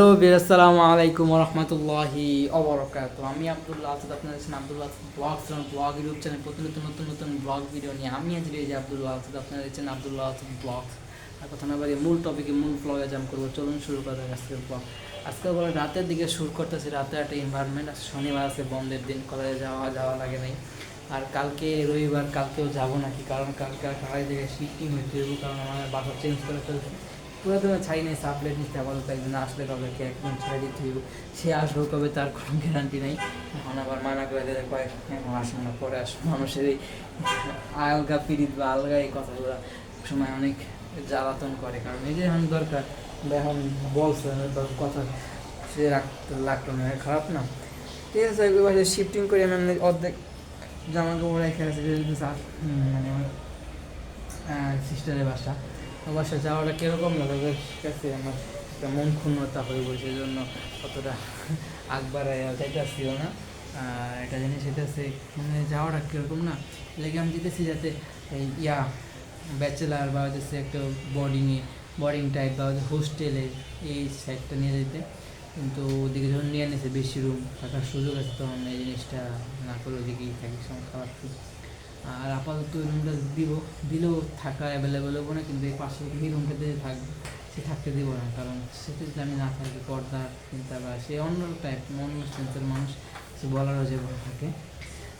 Hello আসসালামু আলাইকুম রহমতুল্লাহি অবরকাত। আমি আব্দুল্লাহ আসাদ, আপনারা আছেন Abdullah Asad blog YouTube channel. প্রতি নতুন নতুন নতুন ব্লগ ভিডিও নিয়ে আমি আজ রয়েছি আব্দুল্লাহ আসাদ, আপনারা আছেন আব্দুল্লাহ আসাদ ব্লগ। আর কথা না বাড়িয়ে মূল টপিকে মূল ব্লগে জাম করবো। চলুন শুরু করা যাক আজকের ব্লগ। আজকে বলে রাতের দিকে শুরু করতেছি। রাতে একটা এনভায়রনমেন্ট আছে, শনিবার আছে, বন্ধের দিন, কলেজে যাওয়া লাগে নাই। আর কালকে রবিবার, কালকেও যাবো নাকি, কারণ কালকে সবাই জায়গায় শিফটিং হইতে হবে, কারণ আমার বাসা চেঞ্জ করে ফেলছে। পুরাতন ছাই নেই, সাবলেট নিতে আপাতত একদিন আসলে তাদেরকে একদম ছেড়ে দিতে হইব। সে আসবো কবে তার কোনো গ্যারান্টি নেই। এখন আবার মানা করে দিলে কয়েক এখন আসুন না, পরে আসুন। মানুষের এই আলগা পিড়িত বা আলগা এই কথাগুলো সময় অনেক জ্বালাতন করে, কারণ এই যে এখন দরকার এখন বলছে কথা সে লাগতো না, খারাপ না। ঠিক আছে, বাসে শিফটিং করে আমি অর্ধেক জামা কাপড় রেখে আছে, মানে আমার সিস্টারের বাসা। বাসা যাওয়াটা কীরকম লাগে কাছে আমার একটা মন ক্ষুণ্ণতা হয়ে পড়েছে, এই জন্য অতটা আগবাড়ায় যাইতেছিল না। আর একটা জিনিস হইতেছে মানে যাওয়াটা কীরকম না, লেগে আমি যেতেছি যাতে এই ব্যাচেলার বা হচ্ছে একটা বোর্ডিং টাইপ বা হোস্টেলে এই সাইডটা নিয়ে যেতে, কিন্তু ওদিকে যখন নিয়ে নিয়েছে বেশি রুম থাকার সুযোগ আছে, তখন এই জিনিসটা না করে ওদিকেই থাকি, খারাপ। আর আপাতত রুমটা দিলেও থাকা অ্যাভেলেবেল হবো না, কিন্তু এই পাশে এই রুমটাতে থাকবে, সে থাকতে দেবো না, কারণ সেটা যদি আমি না থাকি পর্দার চিন্তা বা সে অন্য টাইপ অন্য সেন্সের মানুষ, সে বলারও যে থাকে।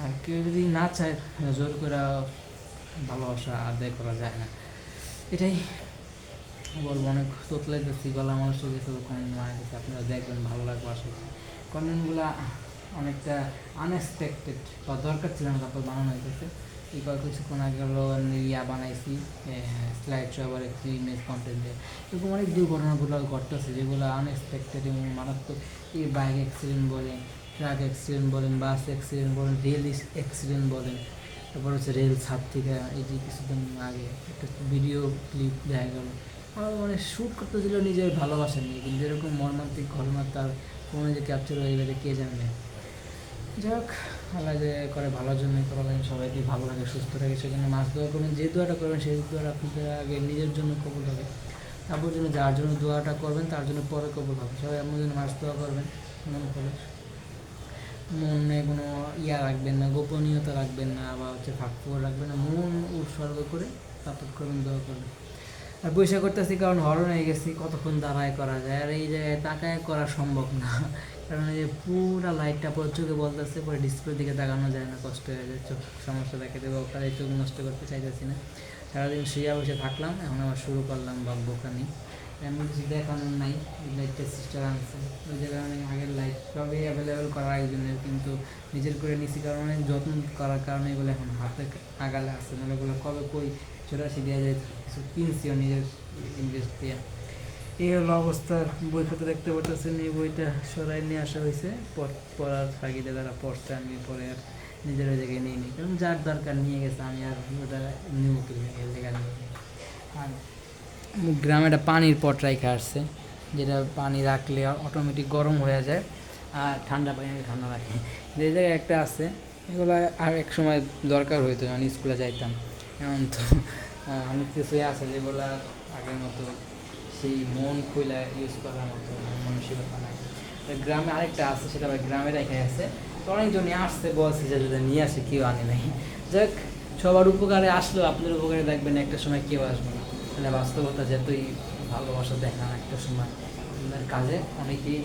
আর কেউ যদি না চায় জোর করে ভালোবাসা আদায় করা যায় না, এটাই বলবো। অনেক তোতলাই যাচ্ছি, গলা মানুষ গেছে, কমেন্ট মারা গেছে, আপনারা দেখবেন, ভালো লাগবে আশা করি। কন্টেন্টগুলো অনেকটা আনএক্সপেক্টেড বা দরকার ছিল না, তারপর বানানো হয়েছে। এই কিছুক্ষণ আগে হলো বানাইছি স্লাইড শো, আবার একটি ইমেজ কন্টেন্ট দিয়ে। এরকম অনেক দুর্ঘটনাগুলো ঘটতেছে যেগুলো আনএক্সপেক্টেড এবং মারাত্মক। এই বাইক অ্যাক্সিডেন্ট বলেন, ট্রাক অ্যাক্সিডেন্ট বলেন, বাস অ্যাক্সিডেন্ট বলেন, রেল অ্যাক্সিডেন্ট বলেন, তারপর হচ্ছে রেল ছাদ থেকে এই যে কিছুদিন আগে একটা ভিডিও ক্লিপ দেখা গেল। আমার মানে শ্যুট করতে ছিল নিজের ভালোবাসা নিয়ে, কিন্তু এরকম মর্মান্তিক ঘটনা তার ফোনে যে ক্যাপচার হয়ে গেলে কে জানবে। যাই হোক, আল্লাহ যে করে ভালোর জন্যই করা লাগে, সবাইকে ভালো লাগে, সুস্থ থাকে, সেজন্য মাছ দোয়া করবেন। যে দোয়াটা করবেন সেই দোয়াটা আপনাদের আগে নিজের জন্য কবুল হবে, তারপর জন্য যার জন্য দোয়াটা করবেন তার জন্য পরে কবুল হবে। সবাই এমন জন্য মাছ দোয়া করবেন, মনে করে মনে কোনো রাখবেন না, গোপনীয়তা রাখবেন না, বা হচ্ছে ফাঁকফোড় রাখবেন না, মন উৎসর্গ করে তারপর করবেন, দোয়া করবেন। আর পয়সা করতেছি কারণ হরণ হয়ে গেছি, কতক্ষণ দাঁড়ায় করা যায়, আর এই জায়গায় তাকায় করা সম্ভব না, কারণ এই যে পুরো লাইটটা পর চোখে বলতেছে, পরে ডিসপ্লের দিকে তাকানো যায় না, কষ্ট হয়ে যায়, চোখ সমস্যা দেখে দেবো, ওখানে চোখ নষ্ট করতে চাইতেছি না। সারাদিন শুয়ে বসে থাকলাম, এখন আবার শুরু করলাম বোকানি। এমন কিছু দেখানোর নাই, লাইটটা সিস্টার আনছে, ওই জায়গায় অনেক আগের লাইট সবই অ্যাভেলেবেল করা একজনের, কিন্তু নিজের করে নিছি কারণে যত্ন করার কারণে এগুলো এখন হাতে আগালে আসছে, মানে এগুলো কবে কই ছোটাছি দেওয়া যায়, কিছু কিনছিও নিজের ইনভেস্ট দিয়ে। এই হলো অবস্থার। বই খাতা দেখতে পারতেছেন, এই বইটা সরাই নিয়ে আসা হয়েছে পড়ার তাগিদে, তারা পড়ছে, আমি পরে আর নিজের ওই জায়গায় নিয়ে নিই, কারণ যার দরকার নিয়ে গেছে, আমি আর ওটা নিউ কিনে এই জায়গায় নিয়ে নিই। আর গ্রামে একটা পানির পট রাখা আসছে, যেটা পানি রাখলে অটোমেটিক গরম হয়ে যায়, আর ঠান্ডা পানি ঠান্ডা রাখে, যে জায়গায় একটা আছে। এগুলো আর এক সময় দরকার হইতো যখন স্কুলে যাইতাম, এখন তো অনেক কিছুই আছে যেগুলো আগের মতো সেই মন খুলে ইউজ করার মতো মানসিকতা নাই। গ্রামে আরেকটা আছে, সেটা আবার গ্রামে রেখে আছে, তো অনেকজনই আসছে, বলছে যে যদি নিয়ে আসে, কেউ আনে নাই। যাক, সবার উপকারে আসলেও আপনার উপকারে দেখবেন একটা সময় কেউ আসবে না, মানে বাস্তবতা যতই ভালোবাসা দেখান একটা সময় আপনার কাজে অনেকেই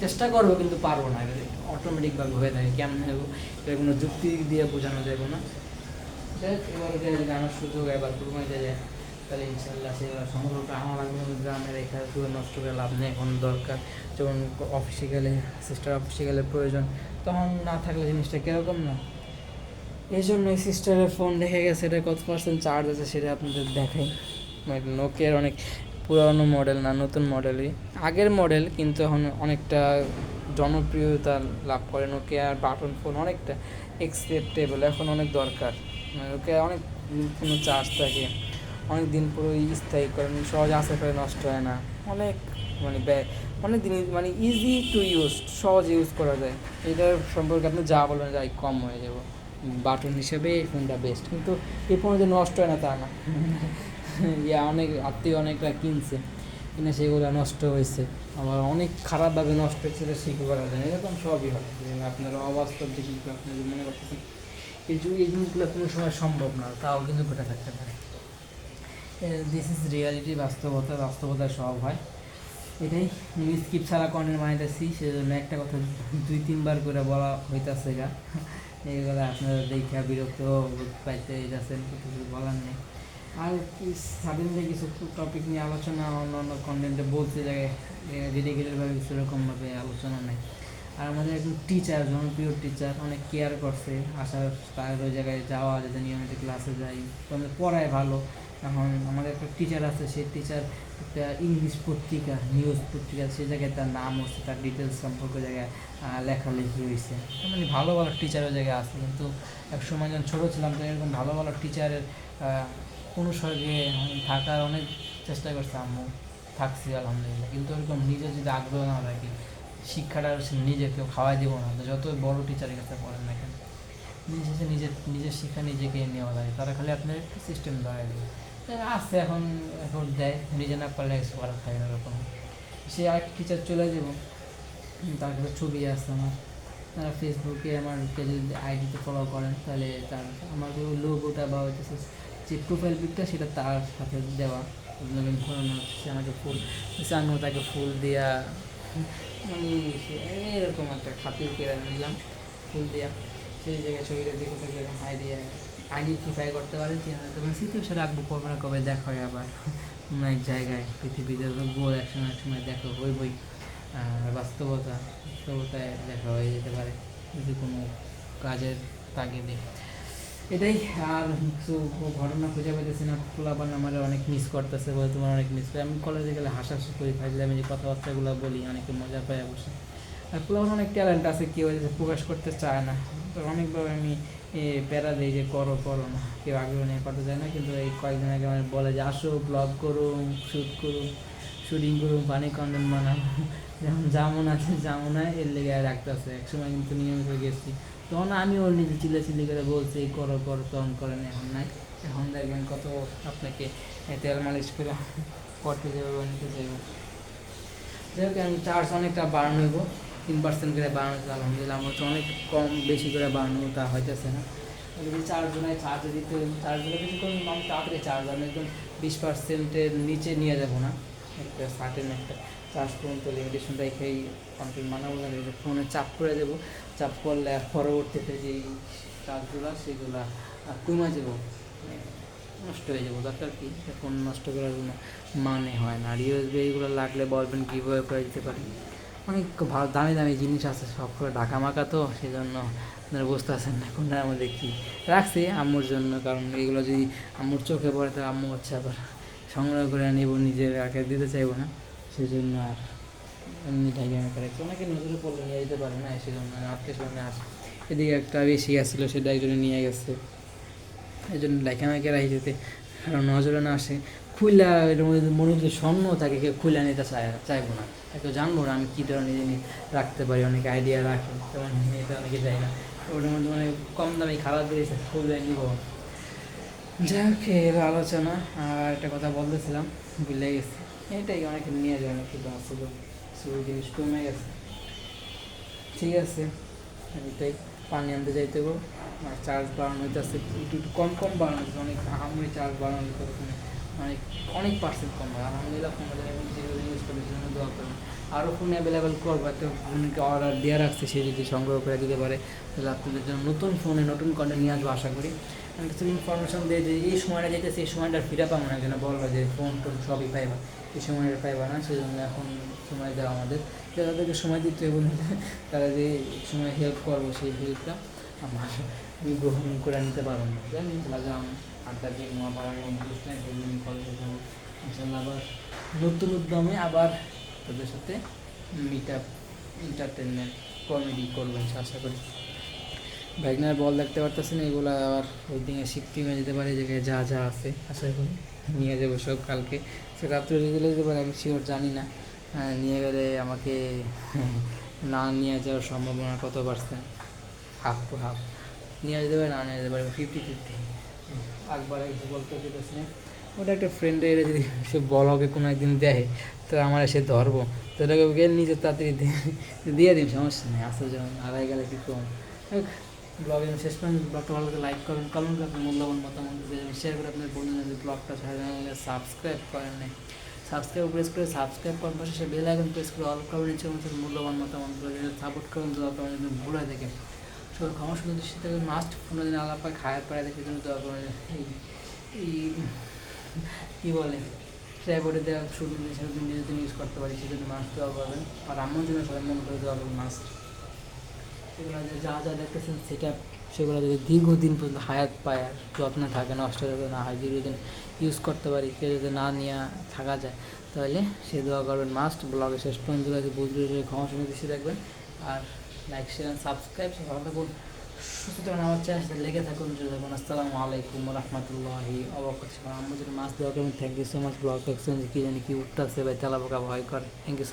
চেষ্টা করবো, কিন্তু পারবো না, অটোমেটিকভাবে হয়ে থাকে। কেমন হবো এটা কোনো যুক্তি দিয়ে বোঝানো যাবে না। এবার জানার সুযোগ এবার কুরবানিতে যায়, তাহলে ইনশাল্লাহ সেগুলো সংগ্রহটা আমার লাগবে। গ্রামের এখানে পুরো নষ্ট করে লাভ নেই, এখন দরকার। যেমন অফিসে গেলে, সিস্টার অফিসে গেলে প্রয়োজন, তখন না থাকলে জিনিসটা কীরকম না। এই জন্য এই সিস্টারের ফোন দেখে গেছে, এটা কত পার্সেন্ট চার্জ আছে সেটা আপনাদের দেখাই। নোকিয়ার অনেক পুরানো মডেল না, নতুন মডেলই, আগের মডেল, কিন্তু এখন অনেকটা জনপ্রিয়তা লাভ করে। নোকিয়ার বাটন ফোন অনেকটা অ্যাকসেপ্টেবল, এখন অনেক দরকার। নোকিয়া অনেক কোনো চার্জ থাকে, অনেক দিন পুরো স্থায়ী করেন, সহজে আসে করে নষ্ট হয় না, অনেক মানে অনেক দিন মানে ইজি টু ইউজ, সহজ ইউজ করা যায়। এটার সম্পর্কে আপনি যা বলবেন যাই কম হয়ে যাব। বাটন হিসেবে এই ফোনটা বেস্ট, কিন্তু এই ফোনে যে নষ্ট হয় না তা না। অনেক আত্মীয় অনেকরা কিনছে, কিনে সেগুলো নষ্ট হয়েছে, আবার অনেক খারাপভাবে নষ্ট হচ্ছে, সেটা শিখে করা যায় না, এরকম সবই হয়। আপনারা অবাস্তব দেখি আপনি যদি মনে করতেছেন এই জিনিসগুলো কোনো সময় সম্ভব না, তাও কিন্তু ঘটে থাকতে পারে। দিস ইজ রিয়ালিটি, বাস্তবতা সব হয়। এটাই স্কিপ ছাড়া কর্নের বানাইতেছি, সেজন্য একটা কথা 2-3 বার করে বলা হইতেছে গা। এইগুলো আপনারা দেখে বিরক্ত পাইতে যাচ্ছেন, কিছু বলার নেই। আর সাডেনলি কিছু টপিক নিয়ে আলোচনা অন্য কন্টেন্টে বলতে যায়, ডেডিকেটেডভাবে কিছু এরকমভাবে আলোচনা নেই। আর আমাদের একজন টিচার, জনপ্রিয় টিচার, অনেক কেয়ার করছে, আসার তার ওই জায়গায় যাওয়া, যাতে নিয়মিত ক্লাসে যাই, পড়ায় ভালো। এখন আমাদের একটা টিচার আছে, সেই টিচার একটা ইংলিশ পত্রিকা, নিউজ পত্রিকা, সেই জায়গায় তার নাম হচ্ছে, তার ডিটেলস সম্পর্কে জায়গায় লেখালেখি হয়েছে। মানে ভালো ভালো টিচার ওই জায়গায় আছে। কিন্তু এক সময় যখন ছোটো ছিলাম, তো এরকম ভালো ভালো টিচারের অনুসর্গে থাকার অনেক চেষ্টা করছে আম্মু, থাকছি আলহামদুলিল্লাহ। কিন্তু ওরকম নিজে যদি আগ্রহ না রাখি, শিক্ষাটা নিজে কেউ খাওয়াই দেবো না, তো যত বড় টিচারের কাছে পড়েন না কেন, নিজের শিক্ষা নিজেকে নেওয়া লাগে। তারা খালি আপনার একটা সিস্টেম ধরাই দেবে, আসছে এখন এখন দেয়, নিজে না পারলে কিছু করার থাকে না। এরকম সে আরেক টিচার চলে যাব, তার কাছে ছবি আছে আমার, তারা ফেসবুকে আমার পেজে যদি আইডিতে ফলো করেন, তাহলে তার আমার লোগোটা বা হচ্ছে যে প্রোফাইল পিকটা, সেটা তার সাথে দেওয়া। ঘোরানো হচ্ছে, আমাকে ফুল আমিও তাকে ফুল দেওয়া, মানে এরকম একটা খাতির কেড়ে নিলাম ফুল দেওয়া। সেই জায়গায় ছবিটা দেখে থাকলে আইডেন্টিফাই করতে পারেন, তখন স্মৃতির রাখবো, কবে না কবে দেখা হয় আবার অন্য এক জায়গায়। পৃথিবীতে গোল একসময় দেখা হইবই, বাস্তবতায় দেখা হয়ে যেতে পারে যদি কোনো কাজের তাগিদে। এটাই। আর কিছু ঘটনা খুঁজে পেতেছি না। পোলাপান আমার অনেক মিস করতেছে, বলে তোমার অনেক মিস করে। আমি কলেজে গেলে হাসাহাসি করি, ফাইজলে আমি যে কথাবার্তাগুলো বলি, অনেকে মজা পায় বসে। আর পোলাপান অনেক ট্যালেন্ট আছে, কেউ প্রকাশ করতে চায় না। তো অনেকভাবে আমি প্যারা দিই যে করো না, কেউ আগ্রহ নিয়ে করতে চায় না। কিন্তু এই কয়েকদিন আগে আমার বলে যে আসো, ব্লগ করুন, শুটিং করুন, পানি কন্টেন্ট বানাবো। যেমন জামুনা এর লেগে রাখতেছে। একসময় কিন্তু নিয়মিত গেছি, তখন আমি ওর নিজে চিল্লাচিল্লি করে বলছি করো, তখন করেন, এখন নাই। এখন দেখবেন কত আপনাকে তেল মালিশ করে করতে যাবে বা নিতে যাবে। যাই হোক, আমি চার্জ অনেকটা বাড়ানো হইব, 3% করে বাড়ানো হচ্ছে আলহামদুলিল্লাহ। আমার তো অনেক কম বেশি করে বাড়ানো তা হইতেছে না। যদি চার্জে দিতে চার্জগুলো বেশি করুন, আমি তাড়াতাড়ি চার্জ, আমি একদম 20%-এর নিচে নিয়ে যাবো না। একটা সার্টেন একটা চার্জ পর্যন্ত লিমিটেশন রেখেই কন্টেন্ট বানাবো না, ফোনে চাপ করে দেবো। চাপ করলে পরবর্তীতে যেই কাজগুলো সেগুলো কমে যাবো, নষ্ট হয়ে যাবো। দরকার কি, ফোন নষ্ট করার কোনো মানে হয় না। আর ইউএসবি এইগুলো লাগলে বলবেন কীভাবে করে দিতে পারি। অনেক ভালো দামি জিনিস আছে, সব করে ঢাকা মাকা, তো সেই জন্য আপনারা বুঝতে পারছেন না কোনটার মধ্যে কী রাখছি আম্মুর জন্য। কারণ এগুলো যদি আম্মুর চোখে পড়ে, তো আম্মু হচ্ছে আবার সংগ্রহ করে নেব, নিজের আগে দিতে চাইবো না, সেই জন্য। আর এমনি ঢাকা মাকা রাখছি, অনেকে নজরে পড়লে নিয়ে যেতে পারে না, সেই জন্য আত্মীয় স্বজনে আসে। এদিকে একটা বেশি আসছিলো, সেটা একজনে নিয়ে গেছে, এই জন্য লেখা মেখে রাখি যেতে কারণ নজরে না আসে। খুইলা এর মধ্যে মনে হচ্ছে স্বর্ণ থাকে, কেউ খুইলা নিতে চাইবো না, একটু জানবো না আমি কী ধরনের জিনিস রাখতে পারি। অনেকে আইডিয়া রাখে, তেমন নিতে অনেকে চাই না। ওটার মধ্যে মানে কম দামি খাবার দিয়েছে, খুলে নিব। যাই হোক, এর আলোচনা। আর একটা কথা বলতেছিলাম, ভুলে গেছি। এটাই, অনেকে নিয়ে যায় না, কিন্তু আসলে শুরু জিনিস কমে গেছে। ঠিক আছে, এটাই। পানি আনতে যাইতে গো, আর চার্জ বাড়ানো হইতেছে, একটু কম বাড়ানো হচ্ছে, অনেক আহামরি চার্জ বাড়ানো হইতে অনেক পার্সেন্ট কম হয় আলহামদুলিল্লাহ। ফোন আমি যেগুলো ইউজ করি সেজন্য দোয়া করেন। আরও ফোন অ্যাভেলেবেল করবো, একটা ফোনকে অর্ডার দেওয়া রাখছে, সে যদি সংগ্রহ করে দিতে পারে, তাহলে আপনাদের জন্য নতুন ফোনে নতুন কন্টেন্ট নিয়ে আসবো আশা করি। আমি কিছু ইনফরমেশন দিয়ে যে এই সময়টা যেতেছে, এই সময়টা ফিরে পাবো না, যেন বলবো যে ফোন সবই পাইবা, এই সময়টা পাইবা না। সেই জন্য এখন সময় দেওয়া আমাদের, যাদেরকে সময় দিতে হবে, তারা যে সময় হেল্প করবো, সেই হেল্পটা আমি গ্রহণ করে নিতে পারবো না। জানি লাগাম আড্ডা দিয়ে কলেজে যাবো ইনশাল্লাহ, আবার নতুন উদ্যমে আবার তাদের সাথে মিট আপ, এন্টারটেনমেন্ট, কমেডি করবেন আশা করি। ভ্যাগনার বল দেখতে পারতেছেন, এগুলো আবার ওই দিনে শিফটিংয়ে যেতে পারে, জায়গায় যা আছে আশা করি নিয়ে যাবো সব কালকে। সে রাত্রে রেজেলে যেতে পারে, আমি শিওর জানি না। নিয়ে গেলে আমাকে না নিয়ে যাওয়ার সম্ভাবনা কত পার্সেন্ট, হাফ টু হাফ নিয়ে যেতে পারে, না নিয়ে যেতে পারে 50-50। একবার বলতে যেতেছি ওটা একটা ফ্রেন্ডে এটা যদি সে ব্লগে কোনো একদিন দেয় তো আমার সে ধরবো, তো এটাকে গেলে নিজের তাড়াতাড়ি দিয়ে দিন, সমস্যা নেই। আসলে যেমন হারাই গেলে কি করুন। ব্লগে শেষ পর্যন্ত ব্লগটা ভালো করে লাইক করবেন, কমেন্ট করে আপনার মূল্যবান মতামত দেবেন, শেয়ার করে আপনার বন্ধুদের যদি ব্লগটা সাবস্ক্রাইব করেন নাই, সাবস্ক্রাইব প্রেস করে সাবস্ক্রাইব করার পাশে সে বেল আইকন প্রেস করে অল করবেন, ইচ্ছে আমাদের মূল্যবান মতামত সাপোর্ট করুন, দোয়া করেন যদি ভুলে দেখেন সবাই ক্ষমা সুন্দর দৃষ্টিতে মাস্ট কোনো দিন আলাপ পায় খায়ার পাড়ায় দেখে জন্য দোয়া করেন। এই কী বলে ট্রাইপডে দেওয়া শুধু নিজের জন্য ইউজ করতে পারি, সেজন্য মাস্ক দেওয়া করবেন। আর আমার জন্য সবাই মনে করে দেওয়া করবেন মাস্ক। সেগুলো যা যা দেখতেছেন সেটা সেগুলো যদি দীর্ঘদিন পর্যন্ত হায়াত পায় আর যত্নে থাকে, নষ্ট যাতে না হয়, দীর্ঘদিন ইউজ করতে পারি, কেউ যদি না নিয়ে থাকা যায় তাহলে সে দোয়া করবেন মাস্ট। ব্লগে শেষ পর্যন্ত যদি বুঝলে ক্ষমা সুন্দর দৃষ্টি রাখবেন আর লাইক শেয়ার সাবস্ক্রাইব ভালো থাকুন, সুস্থ থাকুন, আমার চ্যানেল লেগে থাকুন, জুড়ে থাকুন। আসসালামু আলাইকুম রহমতুল্লাহি আমার যদি মাছ দেওয়া করবেন। Thank you so much. Blog দেখছেন যে কী জানি কি উঠতে আসছে ভাই, তেলাপোকা ভয় করে। Thank you so